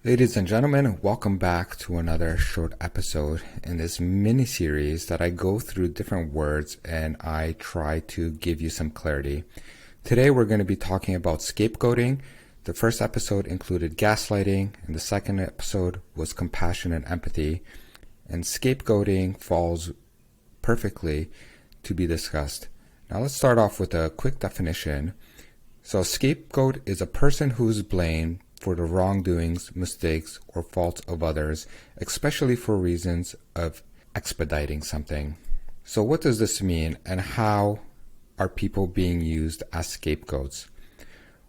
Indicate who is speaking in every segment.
Speaker 1: Ladies and gentlemen, welcome back to another short episode in this mini series that I go through different words and I try to give you some clarity. Today we're going to be talking about scapegoating. The first episode included gaslighting, and the second episode was compassion and empathy. And scapegoating falls perfectly to be discussed. Now let's start off with a quick definition. So a scapegoat is a person who is blamed for the wrongdoings, mistakes, or faults of others, especially for reasons of expediting something. So what does this mean, and how are people being used as scapegoats?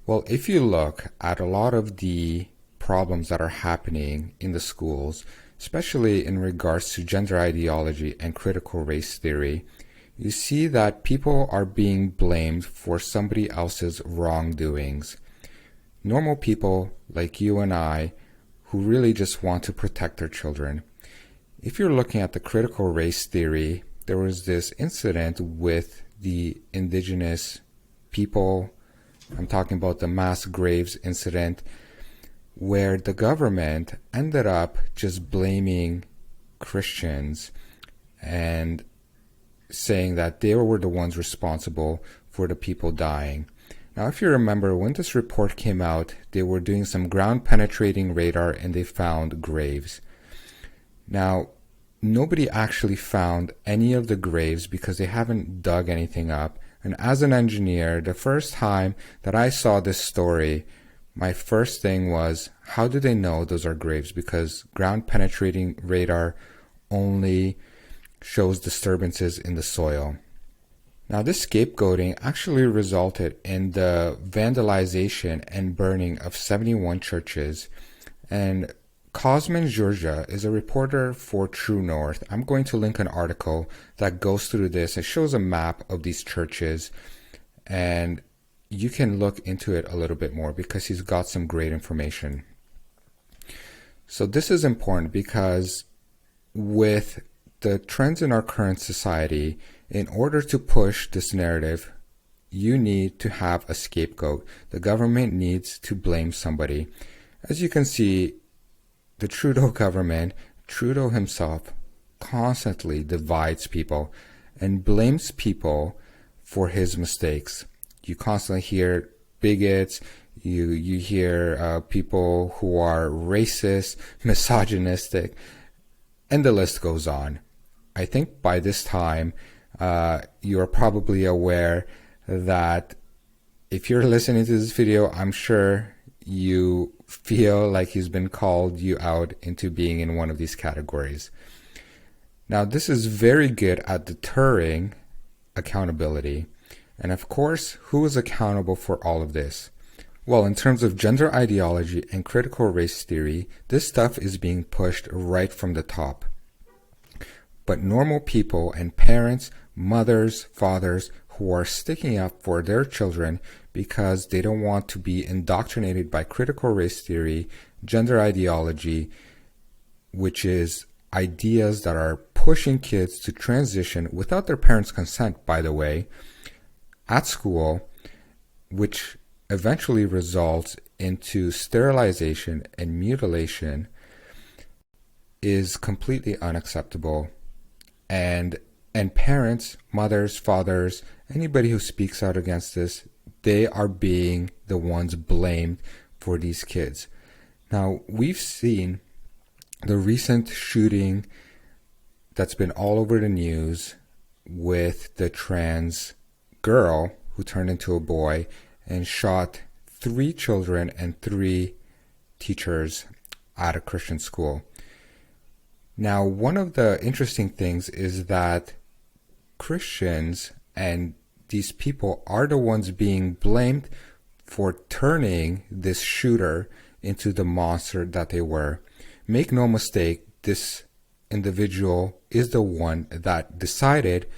Speaker 1: Well, if you look at a lot of the problems that are happening in the schools, especially in regards to gender ideology and critical race theory, you see that people are being blamed for somebody else's wrongdoings. Normal people like you and I who really just want to protect their children. If you're looking at the critical race theory, there was this incident with the indigenous people. I'm talking about the mass graves incident, where the government ended up just blaming Christians and saying that they were the ones responsible for the people dying. Now, if you remember, when this report came out, they were doing some ground penetrating radar and they found graves. Now, nobody actually found any of the graves because they haven't dug anything up. And as an engineer, the first time that I saw this story, my first thing was, how do they know those are graves? Because ground penetrating radar only shows disturbances in the soil. Now, this scapegoating actually resulted in the vandalization and burning of 71 churches. And Cosmin Georgia is a reporter for True North. I'm going to link an article that goes through this. It shows a map of these churches, and you can look into it a little bit more because he's got some great information. So this is important because with the trends in our current society, in order to push this narrative, you need to have a scapegoat. The government needs to blame somebody. As you can see, the Trudeau government, Trudeau himself, constantly divides people and blames people for his mistakes. You constantly hear bigots, you hear people who are racist, misogynistic, and the list goes on. I think by this time, you are probably aware that if you're listening to this video, I'm sure you feel like he's been called you out into being in one of these categories. Now, this is very good at deterring accountability. And of course, who is accountable for all of this? Well, in terms of gender ideology and critical race theory, this stuff is being pushed right from the top. But normal people and parents, mothers, fathers who are sticking up for their children because they don't want to be indoctrinated by critical race theory, gender ideology, which is ideas that are pushing kids to transition without their parents' consent, by the way, at school, which eventually results into sterilization and mutilation, is completely unacceptable. And parents, mothers, fathers, anybody who speaks out against this, they are being the ones blamed for these kids. Now, we've seen the recent shooting that's been all over the news with the trans girl who turned into a boy and shot 3 children and 3 teachers at a Christian school. Now, one of the interesting things is that Christians and these people are the ones being blamed for turning this shooter into the monster that they were. Make no mistake, this individual is the one that decided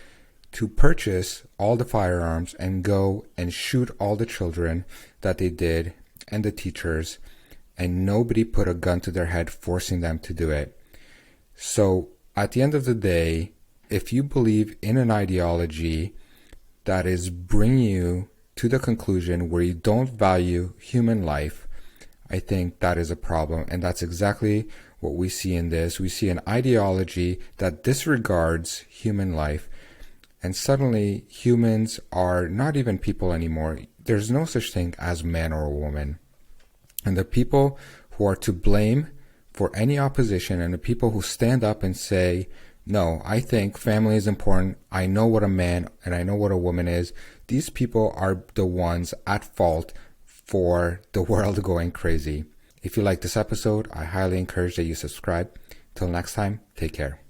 Speaker 1: to purchase all the firearms and go and shoot all the children that they did and the teachers, and nobody put a gun to their head forcing them to do it. So at the end of the day, if you believe in an ideology that is bringing you to the conclusion where you don't value human life, I think that is a problem. And that's exactly what we see in this. We see an ideology that disregards human life. And suddenly humans are not even people anymore. There's no such thing as man or woman. And the people who are to blame for any opposition and the people who stand up and say, no, I think family is important. I know what a man and I know what a woman is. These people are the ones at fault for the world going crazy. If you like this episode, I highly encourage that you subscribe. Till next time, take care.